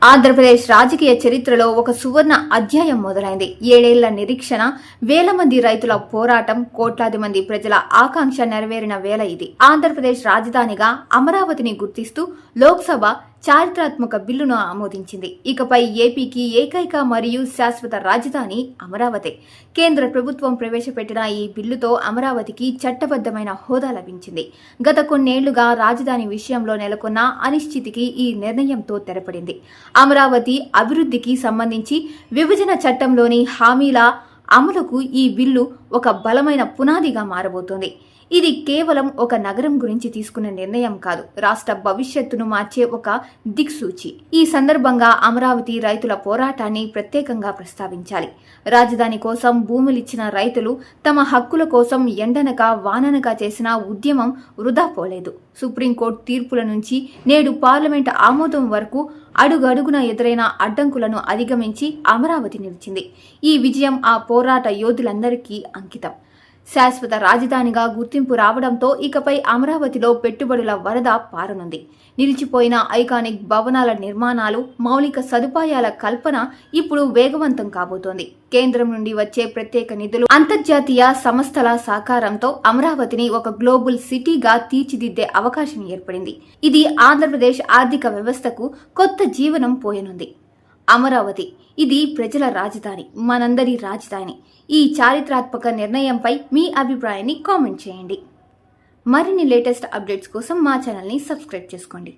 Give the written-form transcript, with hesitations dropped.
ఆంధ్రప్రదేశ్ రాజకీయ చరిత్రలో ఒక సువర్ణ అధ్యాయం మొదలైంది. 7 ఏళ్ల నిరీక్షణ, వేల మంది రైతుల పోరాటం, కోట్లాది మంది ప్రజల ఆకాంక్ష నెరవేరిన వేళ ఇది. ఆంధ్రప్రదేశ్ రాజధానిగా అమరావతిని గుర్తిస్తూ లోక్సభ చారిత్రాత్మక బిల్లును ఆమోదించింది. ఇకపై ఏపీకి ఏకైక మరియు శాశ్వత రాజధాని అమరావతి. కేంద్ర ప్రభుత్వం ప్రవేశపెట్టిన ఈ బిల్లుతో అమరావతికి చట్టబద్దమైన హోదా లభించింది. గత కొన్నేళ్లుగా రాజధాని విషయంలో నెలకొన్న అనిశ్చితికి ఈ నిర్ణయంతో తెరపడింది. అమరావతి అభివృద్ధికి సంబంధించి విభజన చట్టంలోని హామీల అమలుకు ఈ బిల్లు ఒక బలమైన పునాదిగా మారబోతోంది. ఇది కేవలం ఒక నగరం గురించి తీసుకున్న నిర్ణయం కాదు, రాష్ట్ర భవిష్యత్తును మార్చే ఒక దిక్సూచి. ఈ సందర్భంగా అమరావతి రైతుల పోరాటాన్ని ప్రత్యేకంగా ప్రస్తావించాలి. రాజధాని కోసం భూములిచ్చిన రైతులు తమ హక్కుల కోసం ఎండనక వాననక చేసిన ఉద్యమం వృధా పోలేదు. సుప్రీంకోర్టు తీర్పుల నుంచి నేడు పార్లమెంట్ ఆమోదం వరకు అడుగడుగున ఎదురైన అడ్డంకులను అధిగమించి అమరావతి నిలిచింది. ఈ విజయం ఆ పోరాట యోధులందరికీ అంకితం. శాశ్వత రాజధానిగా గుర్తింపు రావడంతో ఇకపై అమరావతిలో పెట్టుబడుల వరద పారనుంది. నిలిచిపోయిన ఐకానిక్ భవనాల నిర్మాణాలు, మౌలిక సదుపాయాల కల్పన ఇప్పుడు వేగవంతం కాబోతోంది. కేంద్రం నుండి వచ్చే ప్రత్యేక నిధులు, అంతర్జాతీయ సంస్థల సహకారంతో అమరావతిని ఒక గ్లోబల్ సిటీగా తీర్చిదిద్దే అవకాశం ఏర్పడింది. ఇది ఆంధ్రప్రదేశ్ ఆర్థిక వ్యవస్థకు కొత్త జీవనం పోయనుంది. అమరావతి, ఇది ప్రజల రాజధాని, మనందరి రాజధాని. ఈ చారిత్రాత్మక నిర్ణయంపై మీ అభిప్రాయాన్ని కామెంట్ చేయండి. మరిన్ని లేటెస్ట్ అప్డేట్స్ కోసం మా ఛానల్ని సబ్స్క్రైబ్ చేసుకోండి.